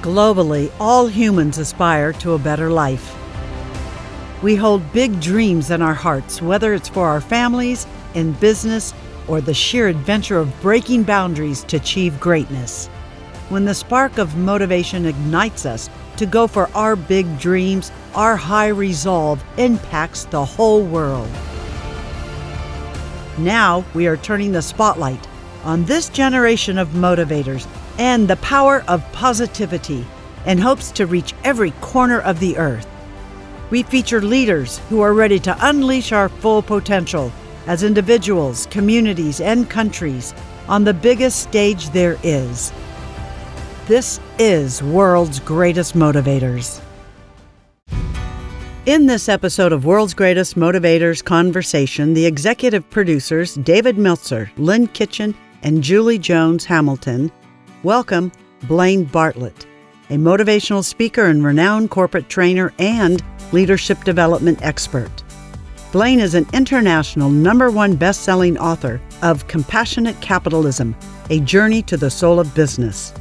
Globally, all humans aspire to a better life. We hold big dreams in our hearts, whether it's for our families, in business, or the sheer adventure of breaking boundaries to achieve greatness. When the spark of motivation ignites us to go for our big dreams, our high resolve impacts the whole world. Now we are turning the spotlight on this generation of motivators and the power of positivity in hopes to reach every corner of the earth. We feature leaders who are ready to unleash our full potential as individuals, communities, and countries on the biggest stage there is. This is World's Greatest Motivators. In this episode of World's Greatest Motivators Conversation, the executive producers, David Meltzer, Lynn Kitchen, and Julie Jones Hamilton, welcome Blaine Bartlett, a motivational speaker and renowned corporate trainer and leadership development expert. Blaine is an international #1 best-selling author of Compassionate Capitalism, A Journey to the Soul of Business.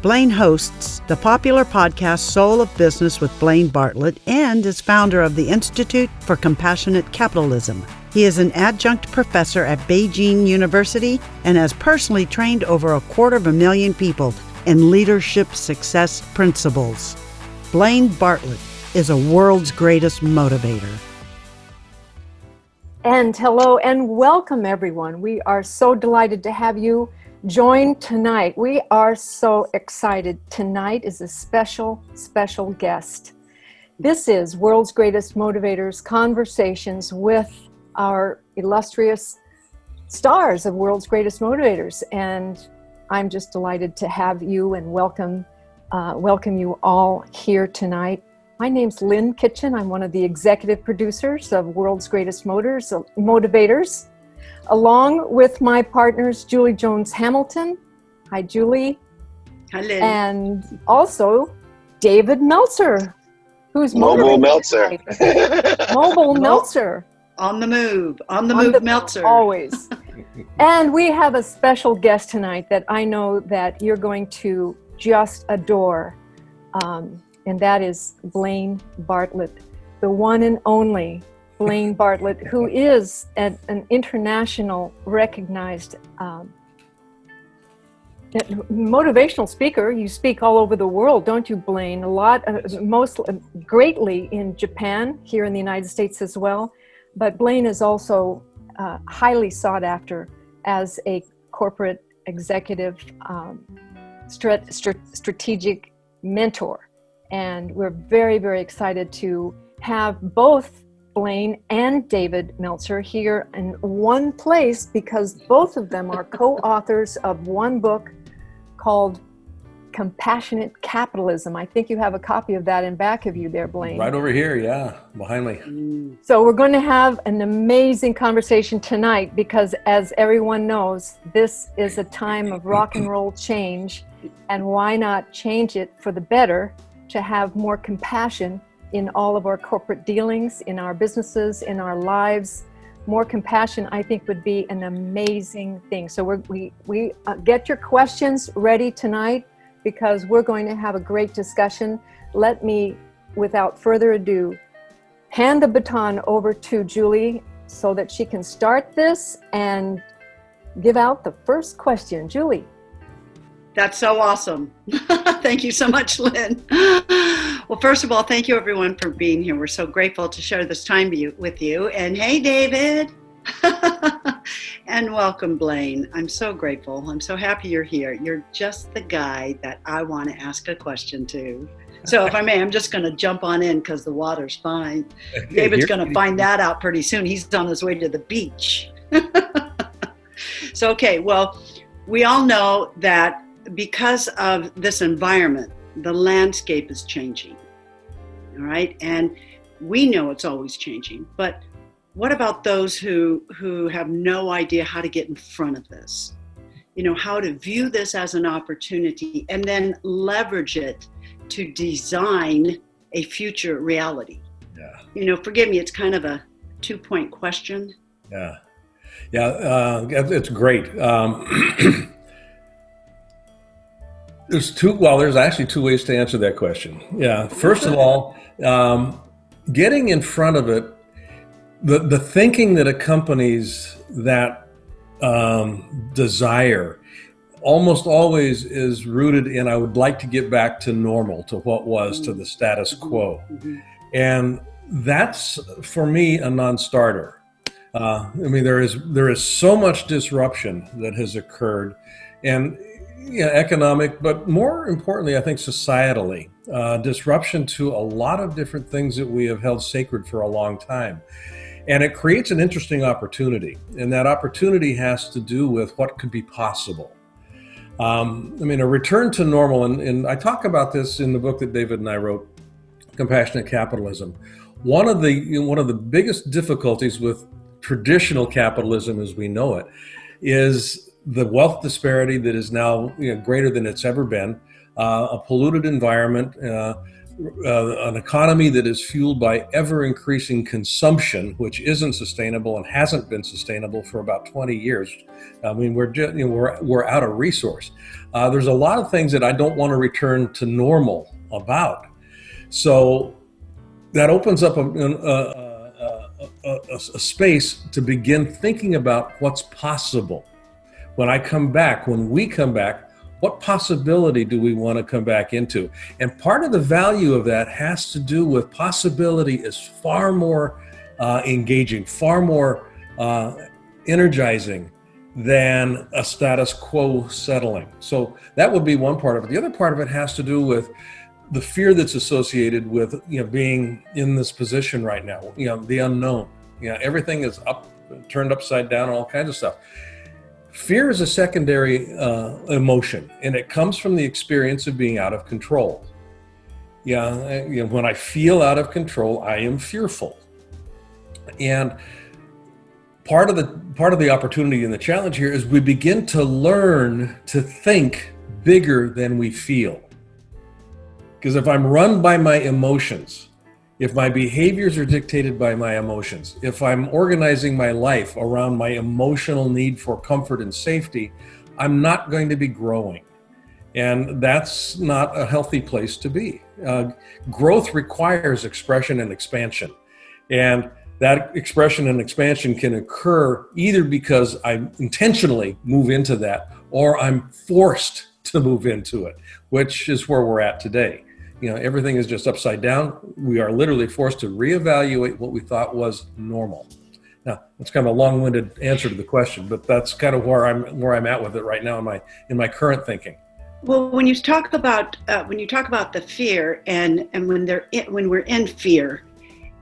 Blaine hosts the popular podcast Soul of Business with Blaine Bartlett and is founder of the Institute for Compassionate Capitalism. He is an adjunct professor at Beijing University and has personally trained over 250,000 people in leadership success principles. Blaine Bartlett is a world's greatest motivator. And hello and welcome, everyone. We are so delighted to have you join tonight. We are so excited. Tonight is a special, special guest. This is World's Greatest Motivators Conversations with our illustrious stars of World's Greatest Motivators. And I'm just delighted to have you and welcome you all here tonight. My name's Lynn Kitchen. I'm one of the executive producers of World's Greatest Motivators, along with my partners, Julie Jones Hamilton. Hi, Julie. Hi, Lynn. And also David Meltzer, who's Mobile Meltzer. Mobile Meltzer. On the move, Meltzer. Always. And we have a special guest tonight that I know that you're going to just adore. And that is Blaine Bartlett, the one and only Blaine Bartlett, who is an international recognized motivational speaker. You speak all over the world, don't you, Blaine? Greatly in Japan, here in the United States as well. But Blaine is also highly sought after as a corporate executive strategic mentor. And we're very, very excited to have both Blaine and David Meltzer here in one place because both of them are co-authors of one book called Compassionate Capitalism. I think you have a copy of that in back of you there, Blaine. Right over here, yeah, behind me. So we're going to have an amazing conversation tonight because, as everyone knows, this is a time of rock and roll change, and why not change it for the better to have more compassion in all of our corporate dealings, in our businesses, in our lives. More compassion, I think, would be an amazing thing. So we get your questions ready tonight, because we're going to have a great discussion. Let me, without further ado, hand the baton over to Julie so that she can start this and give out the first question. Julie. That's so awesome. Thank you so much, Lynn. Well, first of all, thank you everyone for being here. We're so grateful to share this time with you. And hey, David. And welcome, Blaine. I'm so grateful. I'm so happy you're here. You're just the guy that I want to ask a question to. So if I may, I'm just going to jump on in because the water's fine. David's going to find that out pretty soon. He's on his way to the beach. So, okay, well, we all know that because of this environment, the landscape is changing. All right. And we know it's always changing, but what about those who have no idea how to get in front of this? You know, how to view this as an opportunity and then leverage it to design a future reality. Yeah. You know, forgive me, it's kind of a 2-point question. Yeah. Yeah, it's great. There's actually two ways to answer that question. Yeah. First of all, getting in front of it, the thinking that accompanies that desire almost always is rooted in, I would like to get back to normal, to what was, to the status quo. And that's, for me, a non-starter. There is so much disruption that has occurred, and economic, but more importantly, I think societally, disruption to a lot of different things that we have held sacred for a long time. And it creates an interesting opportunity, and that opportunity has to do with what could be possible. A return to normal, and I talk about this in the book that David and I wrote, Compassionate Capitalism. One of the biggest difficulties with traditional capitalism as we know it is the wealth disparity that is now greater than it's ever been, a polluted environment, an economy that is fueled by ever-increasing consumption, which isn't sustainable and hasn't been sustainable for about 20 years. We're out of resource. There's a lot of things that I don't want to return to normal about. So that opens up a space to begin thinking about what's possible. When we come back, what possibility do we want to come back into? And part of the value of that has to do with possibility is far more engaging, far more energizing than a status quo settling. So that would be one part of it. The other part of it has to do with the fear that's associated with being in this position right now, the unknown. Everything is turned upside down, all kinds of stuff. Fear is a secondary emotion, and it comes from the experience of being out of control. When I feel out of control, I am fearful. And part of the opportunity and the challenge here is we begin to learn to think bigger than we feel. Because if I'm run by my emotions, if my behaviors are dictated by my emotions, if I'm organizing my life around my emotional need for comfort and safety, I'm not going to be growing. And that's not a healthy place to be. Growth requires expression and expansion. And that expression and expansion can occur either because I intentionally move into that, or I'm forced to move into it, which is where we're at today. Everything is just upside down. We are literally forced to reevaluate what we thought was normal. Now, that's kind of a long-winded answer to the question, but that's kind of where I'm at with it right now in my current thinking. Well, when you talk about the fear and when we're in fear,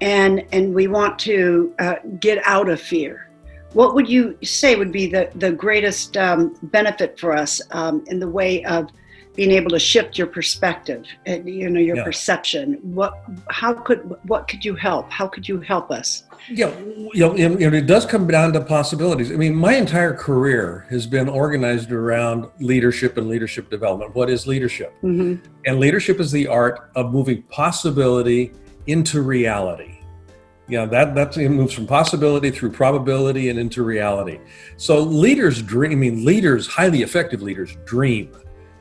and we want to get out of fear, what would you say would be the greatest benefit for us in the way of being able to shift your perspective, your perception? What could you help? How could you help us? It does come down to possibilities. My entire career has been organized around leadership and leadership development. What is leadership? Mm-hmm. And leadership is the art of moving possibility into reality. That moves from possibility through probability and into reality. So leaders dream. Highly effective leaders dream.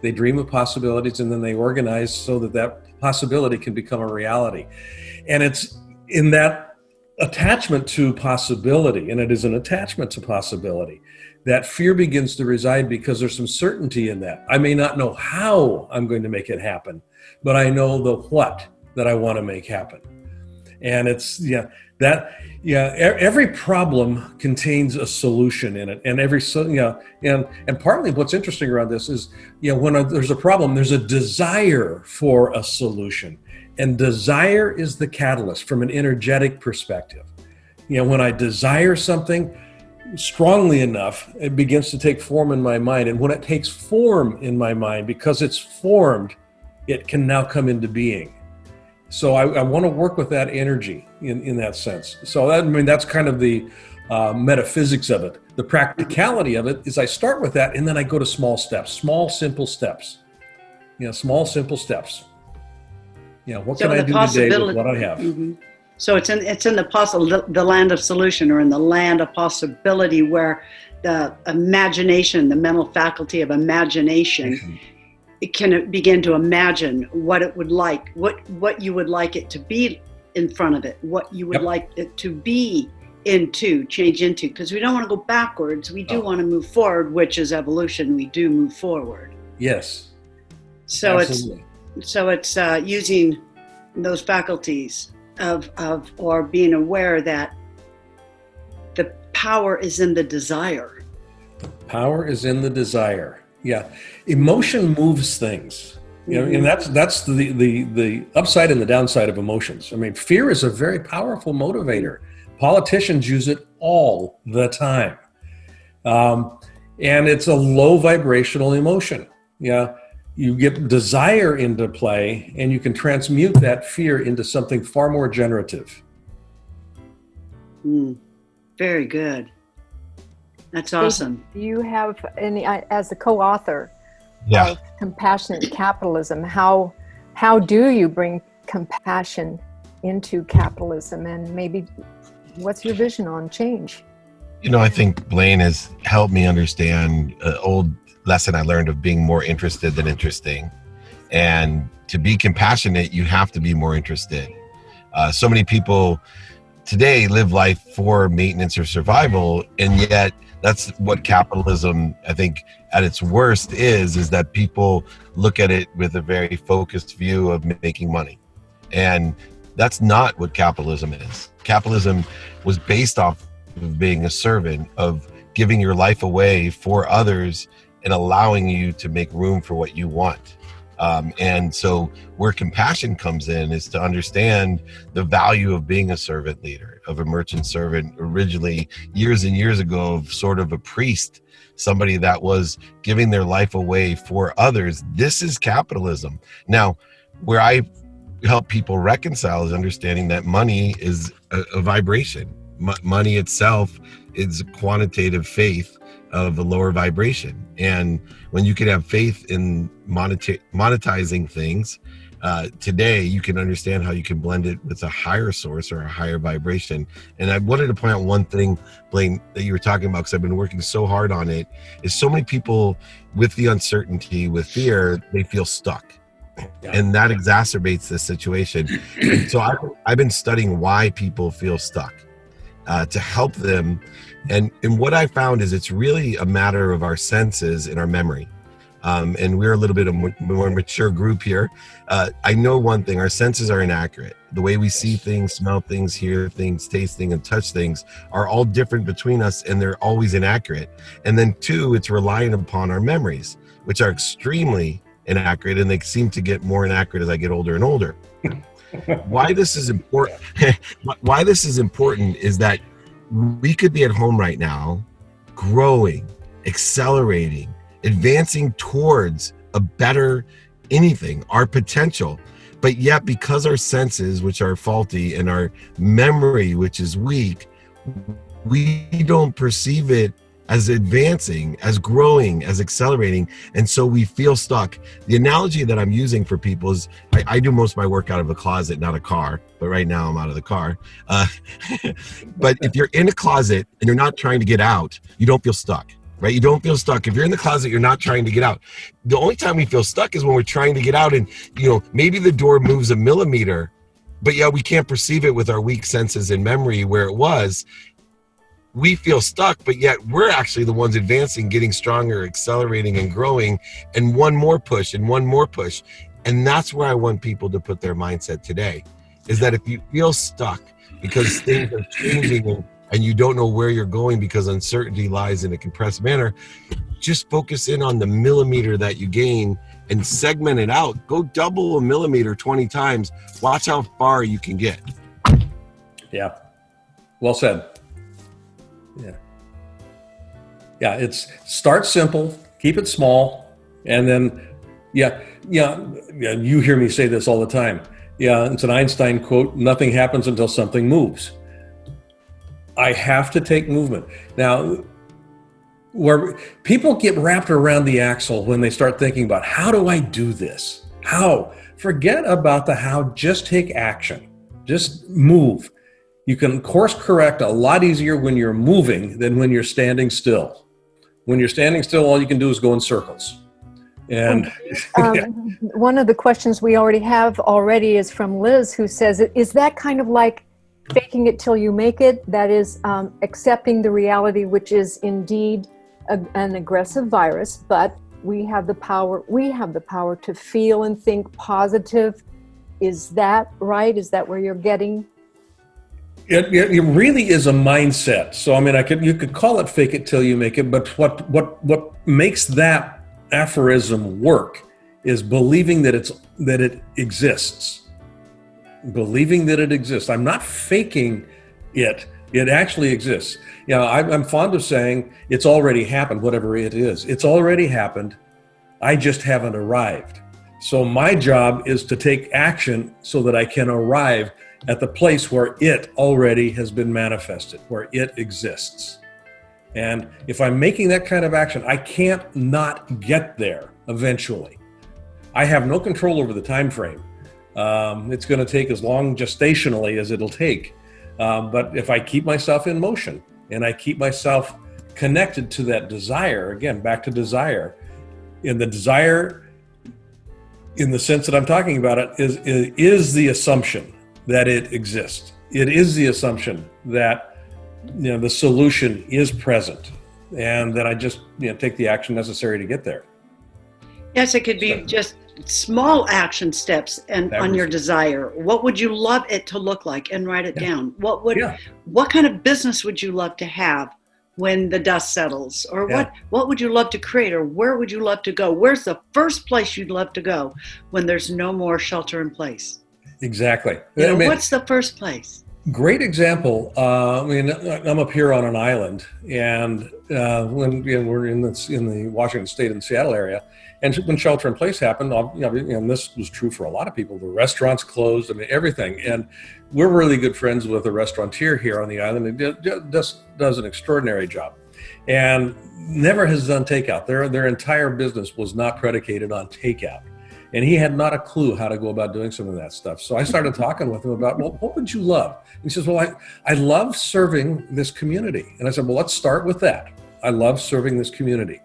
They dream of possibilities, and then they organize so that possibility can become a reality. And it's in that attachment to possibility, and it is an attachment to possibility, that fear begins to reside, because there's some certainty in that. I may not know how I'm going to make it happen, but I know the what that I want to make happen. And it's, every problem contains a solution in it, and and partly what's interesting around this is, when there's a problem, there's a desire for a solution, and desire is the catalyst from an energetic perspective. When I desire something strongly enough, it begins to take form in my mind, and when it takes form in my mind, because it's formed, it can now come into being. So I want to work with that energy in that sense. So that's kind of the metaphysics of it. The practicality of it is I start with that, and then I go to small steps, small, simple steps. Small, simple steps. What can I do today with what I have? Mm-hmm. So it's in the land of solution, or in the land of possibility, where the imagination, the mental faculty of imagination, it can begin to imagine what it would like, what you would like it to be in front of it, what you would like it to be change into, because we don't want to go backwards. We do want to move forward, which is evolution. We do move forward. Yes. So Absolutely. it's using those faculties of or being aware that the power is in the desire. Power is in the desire. Yeah. Emotion moves things. You know, and that's the upside and the downside of emotions. I mean, fear is a very powerful motivator. Politicians use it all the time. And it's a low vibrational emotion. Yeah. You get desire into play, and you can transmute that fear into something far more generative. Very good. That's awesome. Do you have any, as a co-author of Compassionate Capitalism, how do you bring compassion into capitalism, and maybe what's your vision on change? You know, I think Blaine has helped me understand an old lesson I learned of being more interested than interesting. And to be compassionate, you have to be more interested. So many people today live life for maintenance or survival, and yet that's what capitalism, I think, at its worst is that people look at it with a very focused view of making money. And that's not what capitalism is. Capitalism was based off of being a servant, of giving your life away for others and allowing you to make room for what you want. And so where compassion comes in is to understand the value of being a servant leader, of a merchant servant, originally years and years ago, of sort of a priest, somebody that was giving their life away for others. This is capitalism. Now, where I help people reconcile is understanding that money is a vibration. Money itself is a quantitative faith of a lower vibration. And when you can have faith in monetizing things, today you can understand how you can blend it with a higher source or a higher vibration. And I wanted to point out one thing, Blaine, that you were talking about, because I've been working so hard on it, is so many people with the uncertainty, with fear, they feel stuck. And that exacerbates the situation. And so I've been studying why people feel stuck, to help them. And what I found is it's really a matter of our senses and our memory. And we're a little bit of a more mature group here. I know one thing, our senses are inaccurate. The way we see things, smell things, hear things, taste things, and touch things are all different between us, and they're always inaccurate. And then two, it's relying upon our memories, which are extremely inaccurate, and they seem to get more inaccurate as I get older and older. Why this is important is that we could be at home right now, growing, accelerating, advancing towards a better anything, our potential. But yet, because our senses, which are faulty, and our memory, which is weak, we don't perceive it as advancing, as growing, as accelerating. And so we feel stuck. The analogy that I'm using for people is I do most of my work out of a closet, not a car, but right now I'm out of the car. But if you're in a closet and you're not trying to get out, you don't feel stuck, right? You don't feel stuck. If you're in the closet, you're not trying to get out. The only time we feel stuck is when we're trying to get out, and, you know, maybe the door moves a millimeter, but yeah, we can't perceive it with our weak senses and memory where it was. We feel stuck, but yet we're actually the ones advancing, getting stronger, accelerating, and growing, and one more push and one more push. And that's where I want people to put their mindset today, is that if you feel stuck because things are changing and you don't know where you're going because uncertainty lies in a compressed manner, just focus in on the millimeter that you gain and segment it out. Go double a millimeter 20 times. Watch how far you can get. Yeah. Well said. Yeah, it's start simple, keep it small, and then, you hear me say this all the time. Yeah, it's an Einstein quote, nothing happens until something moves. I have to take movement. Now, where people get wrapped around the axle when they start thinking about, how do I do this? How? Forget about the how, just take action, just move. You can course correct a lot easier when you're moving than when you're standing still. When you're standing still, all you can do is go in circles. And one of the questions we already is from Liz, who says, is that kind of like faking it till you make it? That is accepting the reality, which is indeed an aggressive virus, but we have the power to feel and think positive. Is that right? Is that where you're getting? It really is a mindset. So I mean, you could call it fake it till you make it, but what makes that aphorism work is believing that it exists. Believing that it exists. I'm not faking it. It actually exists. You know, I'm fond of saying it's already happened, whatever it is. It's already happened. I just haven't arrived. So my job is to take action so that I can arrive at the place where it already has been manifested, where it exists. And if I'm making that kind of action, I can't not get there eventually. I have no control over the time frame. It's going to take as long gestationally as it'll take. But if I keep myself in motion and I keep myself connected to that desire, again, back to desire, and the desire in the sense that I'm talking about it is the assumption that it exists. It is the assumption that the solution is present, and that I just take the action necessary to get there. Yes, it could be just small action steps and on your desire. What would you love it to look like, and write it down? What kind of business would you love to have when the dust settles? Or what would you love to create? Or where would you love to go? Where's the first place you'd love to go when there's no more shelter in place? Exactly. What's the first place? Great example. I'm up here on an island, and when we're in the Washington State and Seattle area, and when shelter in place happened, and this was true for a lot of people, the restaurants closed, everything. And we're really good friends with a restaurateur here on the island. He just does an extraordinary job, and never has done takeout. Their entire business was not predicated on takeout. And he had not a clue how to go about doing some of that stuff. So I started talking with him about, well, what would you love? And he says, well, I love serving this community. And I said, well, let's start with that. I love serving this community.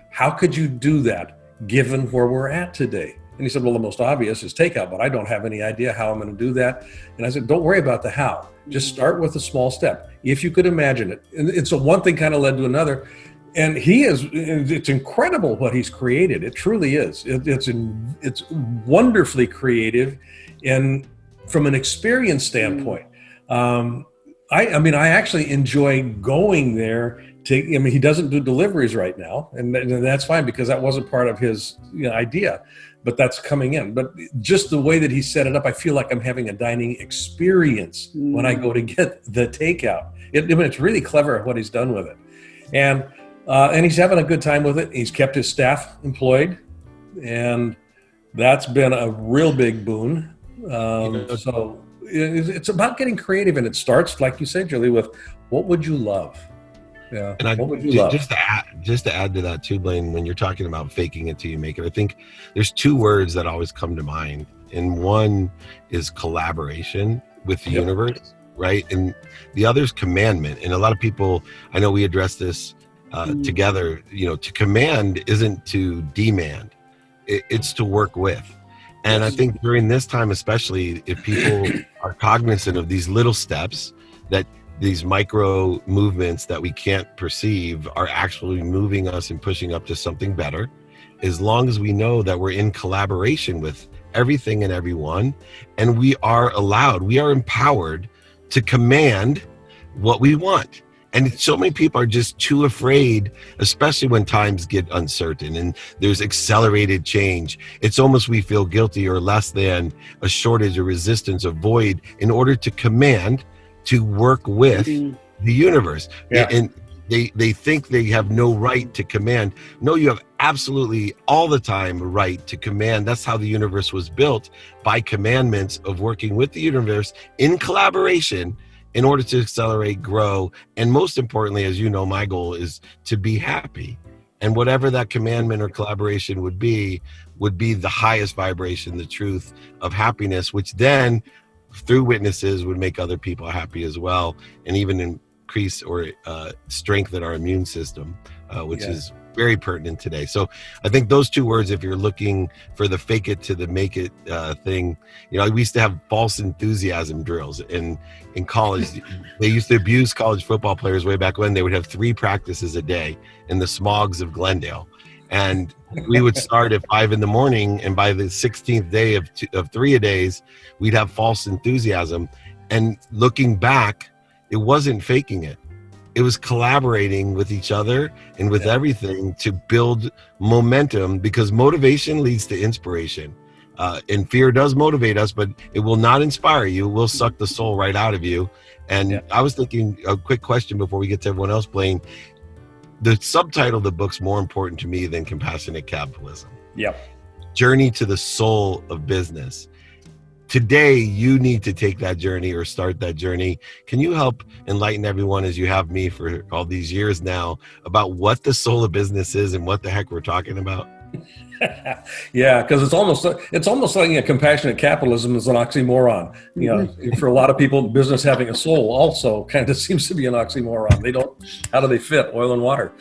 How could you do that given where we're at today? And he said, well, the most obvious is takeout, but I don't have any idea how I'm going to do that. And I said, don't worry about the how. Just start with a small step. If you could imagine it. And so one thing kind of led to another. And it's incredible what he's created. It truly is. It's wonderfully creative, and from an experience standpoint, I actually enjoy going there. He doesn't do deliveries right now, and that's fine because that wasn't part of his idea, but that's coming in. But just the way that he set it up, I feel like I'm having a dining experience when I go to get the takeout. It's really clever what he's done with it, and he's having a good time with it. He's kept his staff employed, and that's been a real big boon. So it's about getting creative, and it starts, like you said, Julie, with what would you love? Yeah. And what would you love? Just to add to that too, Blaine, when you're talking about faking it till you make it, I think there's two words that always come to mind, and one is collaboration with the universe, right? And the other is commandment. And a lot of people, I know we address this together, to command isn't to demand, it's to work with. And I think during this time, especially, if people are cognizant of these little steps, that these micro movements that we can't perceive are actually moving us and pushing up to something better, as long as we know that we're in collaboration with everything and everyone, and we are empowered to command what we want. And so many people are just too afraid, especially when times get uncertain and there's accelerated change. It's almost we feel guilty or less than, a shortage or resistance, a void, in order to command, to work with the universe. Yeah. And they think they have no right to command. No, you have absolutely all the time a right to command. That's how the universe was built, by commandments of working with the universe in collaboration, in order to accelerate, grow, and most importantly, as you know, my goal is to be happy. And whatever that commandment or collaboration would be the highest vibration, the truth of happiness, which then, through witnesses, would make other people happy as well, and even increase or strengthen our immune system, which is very pertinent today. So I think those two words, if you're looking for the fake it to the make it thing, we used to have false enthusiasm drills in college. They used to abuse college football players way back when. They would have 3 practices a day in the smogs of Glendale. And we would start at 5 a.m, and by the 16th day of 3 a days, we'd have false enthusiasm. And looking back, it wasn't faking it. It was collaborating with each other and with everything to build momentum, because motivation leads to inspiration. And fear does motivate us, but it will not inspire you. It will suck the soul right out of you. And I was thinking, a quick question before we get to everyone else, Blaine. The subtitle of the book's more important to me than Compassionate Capitalism. Yep. Journey to the Soul of Business. Today, you need to take that journey or start that journey. Can you help enlighten everyone, as you have me for all these years now, about what the soul of business is and what the heck we're talking about? Yeah, because it's almost like compassionate capitalism is an oxymoron. For a lot of people, business having a soul also kind of seems to be an oxymoron. They don't. How do they fit? Oil and water.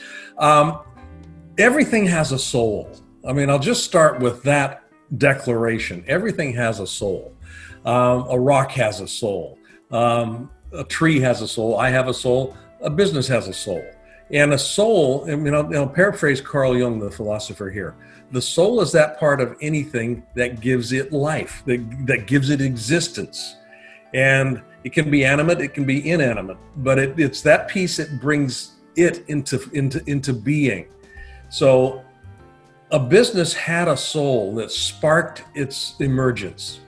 Everything has a soul. I mean, I'll just start with that declaration. Everything has a soul. A rock has a soul. A tree has a soul. I have a soul. A business has a soul. And a soul, I'll paraphrase Carl Jung, the philosopher here. The soul is that part of anything that gives it life, that gives it existence. And it can be animate, it can be inanimate, but it's that piece that brings it into being. So a business had a soul that sparked its emergence.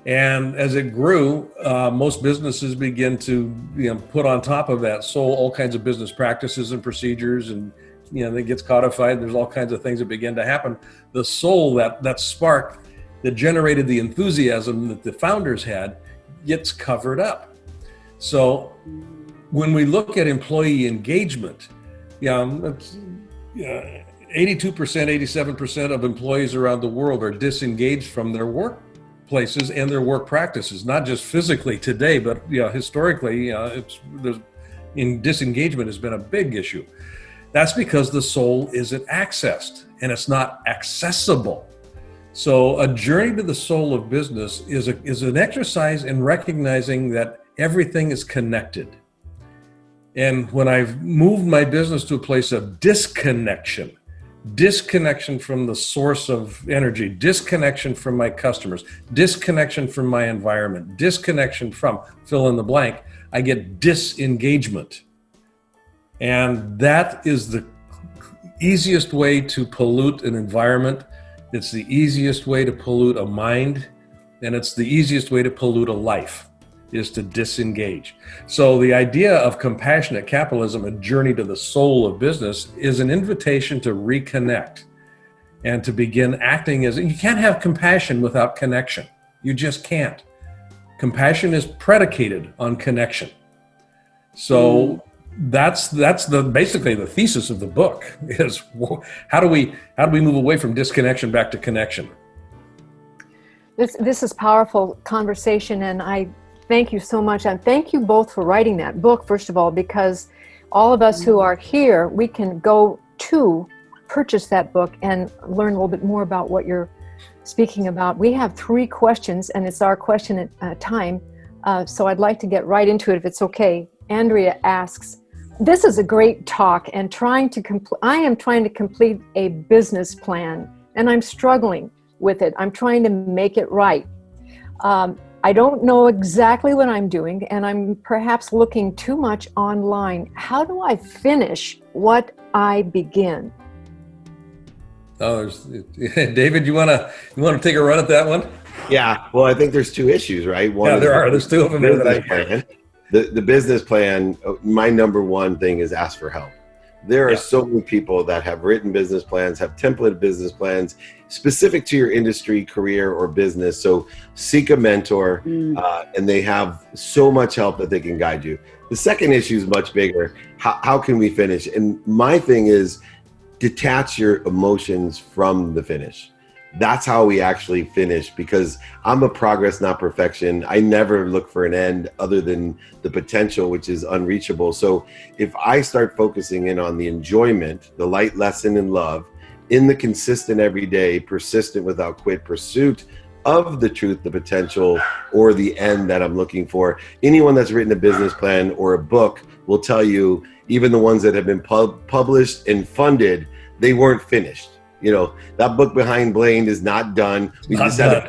And as it grew, most businesses begin to put on top of that soul all kinds of business practices and procedures, and that gets codified. There's all kinds of things that begin to happen. The soul, that spark that generated the enthusiasm that the founders had, gets covered up. So when we look at employee engagement, 82%, 87% of employees around the world are disengaged from their workplaces and their work practices, not just physically today, but historically, disengagement has been a big issue. That's because the soul isn't accessed and it's not accessible. So a journey to the soul of business is an exercise in recognizing that everything is connected. And when I've moved my business to a place of disconnection from the source of energy, disconnection from my customers, disconnection from my environment, disconnection from fill in the blank, I get disengagement. And that is the easiest way to pollute an environment. It's the easiest way to pollute a mind, and it's the easiest way to pollute a life, is to disengage. So the idea of compassionate capitalism, a journey to the soul of business, is an invitation to reconnect and to begin acting as, you can't have compassion without connection. You just can't. Compassion is predicated on connection. So that's basically the thesis of the book is how do we move away from disconnection back to connection? This is powerful conversation, and I thank you so much. And thank you both for writing that book, first of all, because all of us who are here, we can go to purchase that book and learn a little bit more about what you're speaking about. We have 3 questions, and it's our question at time. So I'd like to get right into it if it's okay. Andrea asks, this is a great talk, and I am trying to complete a business plan, and I'm struggling with it. I'm trying to make it right. I don't know exactly what I'm doing, and I'm perhaps looking too much online. How do I finish what I begin? Oh, David, you want to take a run at that one? Yeah. Well, I think there's 2 issues, right? One There's 2 of them there that I plan. The business plan, my number one thing is ask for help. There are so many people that have written business plans, have templated business plans specific to your industry, career, or business. So seek a mentor, and they have so much help that they can guide you. The second issue is much bigger. How can we finish? And my thing is detach your emotions from the finish. that's how we actually finish, because I'm a progress, not perfection. I never look for an end other than the potential, which is unreachable. So if I start focusing in on the enjoyment, the light lesson in love, in the consistent, everyday, persistent, without quit pursuit of the truth, the potential, or the end that I'm looking for. Anyone that's written a business plan or a book will tell you, even the ones that have been published and funded, they weren't finished. You know, that book behind Blaine is not done. We had to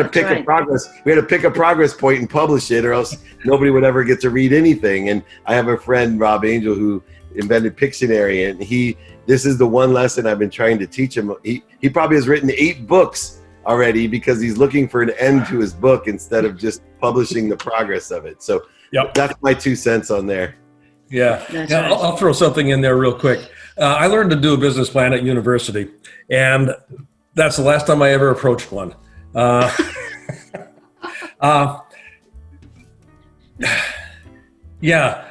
pick a progress. We had to pick a progress point and publish it, or else nobody would ever get to read anything. And I have a friend, Rob Angel, who invented Pictionary, and this is the one lesson I've been trying to teach him. He probably has written 8 books already because he's looking for an end to his book instead of just publishing the progress of it. So that's my 2 cents on there. Yeah. That's Now, right. I'll throw something in there real quick. I learned to do a business plan at university, and that's the last time I ever approached one. Yeah,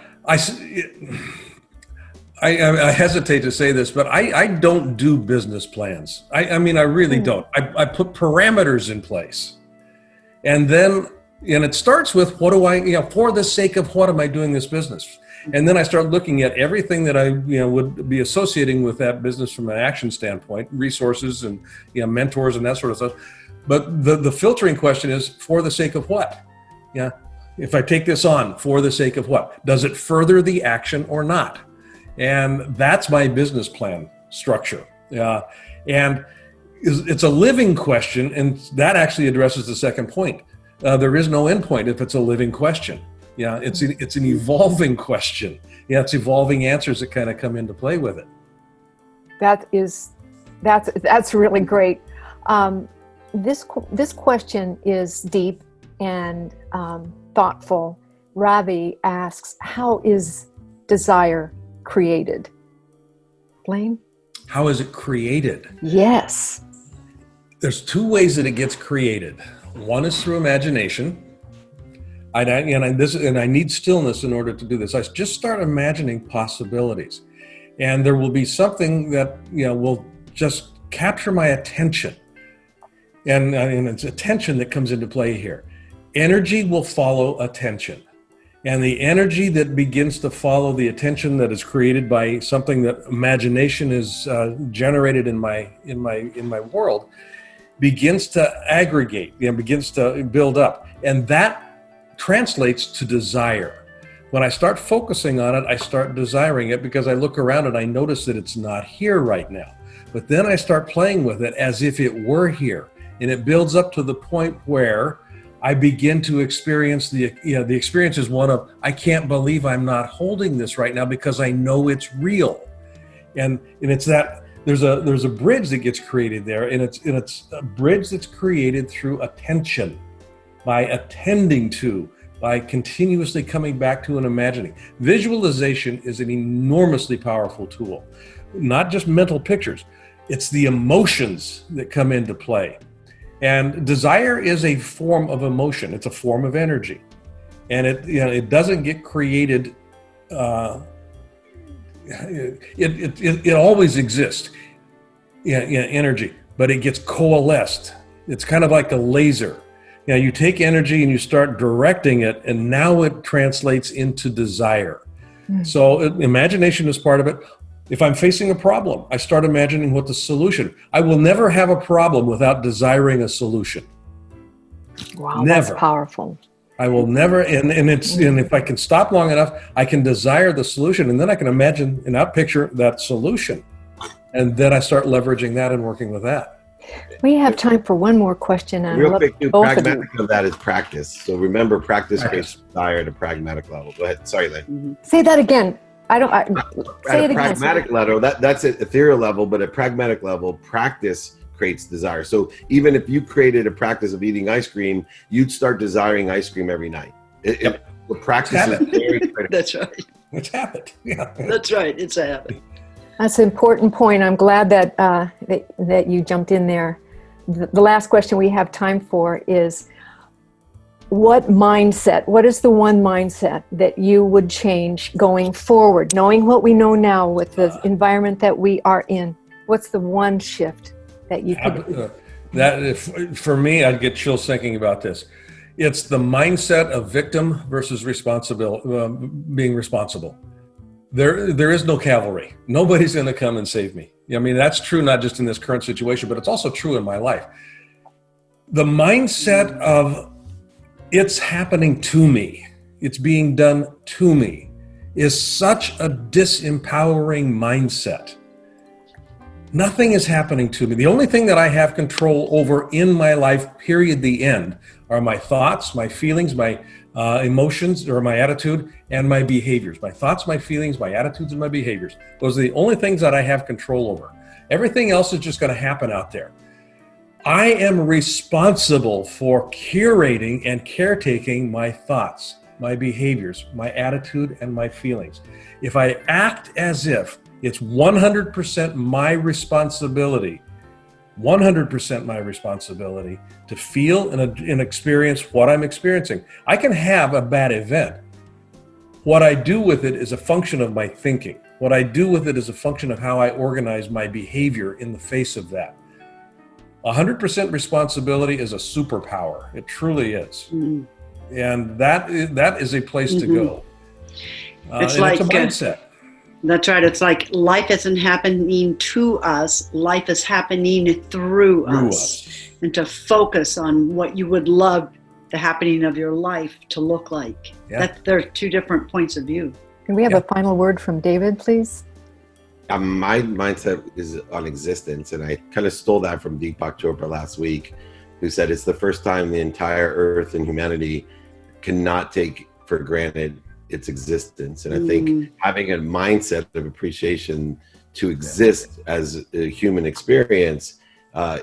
I hesitate to say this, but I don't do business plans. I mean, I really don't. I put parameters in place. And it starts with, what do I, for the sake of what am I doing this business? And then I start looking at everything that I, would be associating with that business from an action standpoint, resources and, mentors and that sort of stuff. But the filtering question is, for the sake of what? Yeah. If I take this on, for the sake of what? Does it further the action or not? And that's my business plan structure. And it's a living question, and that actually addresses the second point. There is no end point if it's a living question. Yeah, it's an evolving question. Yeah, it's evolving answers that kind of come into play with it. That's really great. This question is deep and thoughtful. Ravi asks, how is desire created? Blaine? How is it created? Yes. There's 2 ways that it gets created. One is through imagination. I need stillness in order to do this. I just start imagining possibilities, and there will be something that will just capture my attention, and it's attention that comes into play here. Energy will follow attention, and the energy that begins to follow the attention that is created by something that imagination is generated in my world begins to aggregate, begins to build up, and that translates to desire. When I start focusing on it, I start desiring it because I look around and I notice that it's not here right now. But then I start playing with it as if it were here, and it builds up to the point where I begin to experience the experience is one of, I can't believe I'm not holding this right now because I know it's real. And it's that there's a bridge that gets created there, and it's a bridge that's created through attention. By attending to, by continuously coming back to and imagining. Visualization is an enormously powerful tool. Not just mental pictures, it's the emotions that come into play. And desire is a form of emotion. It's a form of energy. And it doesn't get created, it always exists, energy, but it gets coalesced. It's kind of like a laser. You take energy and you start directing it, and now it translates into desire. So imagination is part of it. If I'm facing a problem, I start imagining what the solution. I will never have a problem without desiring a solution. Wow, never. That's powerful. I will never, and if I can stop long enough, I can desire the solution, and then I can imagine and outpicture that solution. And then I start leveraging that and working with that. We have time for one more question. Real quick, pragmatic of that is practice. So remember, practice creates desire at a pragmatic level. Go ahead. Sorry, Lynn. Say that again. Say it At a again. pragmatic level, that's an ethereal level, but at pragmatic level, practice creates desire. So even if you created a practice of eating ice cream, you'd start desiring ice cream every night. The practice is very critical. That's right. It's habit. Yeah. That's right. It's a habit. That's an important point. I'm glad that that you jumped in there. The last question we have time for is, what is the one mindset that you would change going forward, knowing what we know now with the environment that we are in? What's the one shift that you could do? For me, I'd get chills thinking about this. It's the mindset of victim versus being responsible. There is no cavalry. Nobody's going to come and save me. I mean, that's true not just in this current situation, but it's also true in my life. The mindset of it's happening to me, it's being done to me, is such a disempowering mindset. Nothing is happening to me. The only thing that I have control over in my life, period, the end, are my thoughts, my feelings, my emotions, or my attitude, and my behaviors. My thoughts, my feelings, my attitudes, and my behaviors. Those are the only things that I have control over. Everything else is just going to happen out there. I am responsible for curating and caretaking my thoughts, my behaviors, my attitude, and my feelings. If I act as if it's 100% my responsibility, 100% my responsibility to feel and experience what I'm experiencing. I can have a bad event. What I do with it is a function of my thinking. What I do with it is a function of how I organize my behavior in the face of that. 100% responsibility is a superpower. It truly is. Mm-hmm. And that is a place to go. It's like it's a mindset. That's right. It's like life isn't happening to us. Life is happening through us. And to focus on what you would love the happening of your life to look like. Yeah. There are two different points of view. Can we have a final word from David, please? My mindset is on existence. And I kind of stole that from Deepak Chopra last week, who said it's the first time the entire earth and humanity cannot take for granted its existence. And I think having a mindset of appreciation to exist as a human experience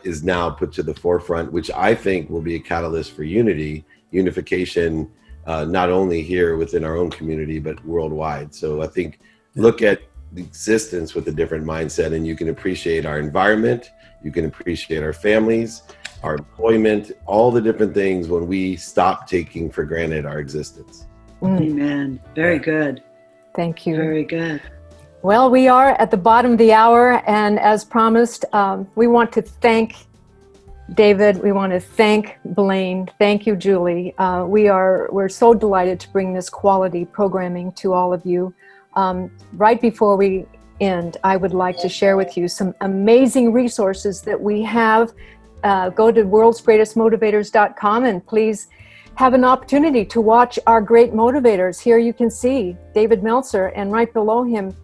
is now put to the forefront, which I think will be a catalyst for unification, not only here within our own community, but worldwide. So I think look at the existence with a different mindset, and you can appreciate our environment, you can appreciate our families, our employment, all the different things when we stop taking for granted our existence. Amen. Very good. Thank you. Very good. Well, we are at the bottom of the hour, and as promised, we want to thank David. We want to thank Blaine. Thank you, Julie. We're so delighted to bring this quality programming to all of you. Right before we end, I would like to share with you some amazing resources that we have. Go to worldsgreatestmotivators.com and please have an opportunity to watch our great motivators. Here you can see David Meltzer, and right below him,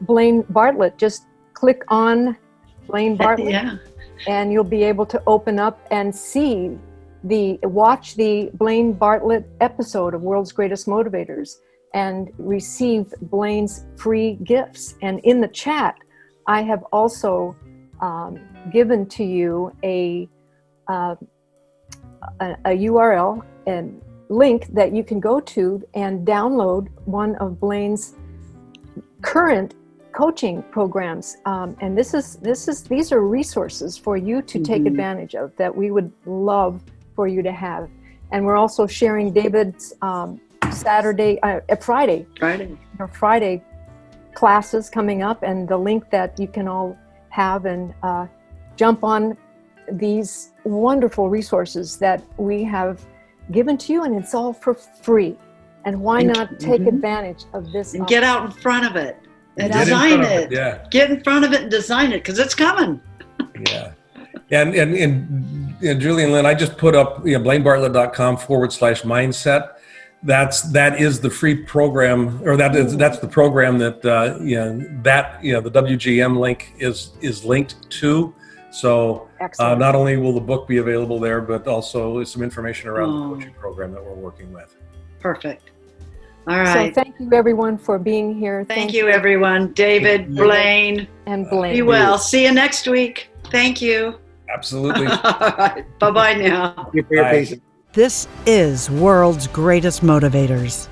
Blaine Bartlett. Just click on Blaine Bartlett, and you'll be able to open up and watch the Blaine Bartlett episode of World's Greatest Motivators and receive Blaine's free gifts. And in the chat, I have also given to you a URL and link that you can go to and download one of Blaine's current coaching programs. And these are resources for you to take advantage of that we would love for you to have. And we're also sharing David's Friday classes coming up, and the link that you can all have and jump on these wonderful resources that we have given to you, and it's all for free. And why not take advantage of this? And get out in front of it and design it. Get in front of it and design it, because it's coming. And Julie and Lynn, I just put up blainebartlett.com/mindset. That is the free program, or that's the program that the WGM link is linked to. So not only will the book be available there, but also some information around the coaching program that we're working with. Perfect. All right. So thank you everyone for being here. Thank you everyone. David, Blaine. And Blaine. Be well. See you next week. Thank you. Absolutely. All right. Bye-bye now. Thank you for your patience. This is World's Greatest Motivators.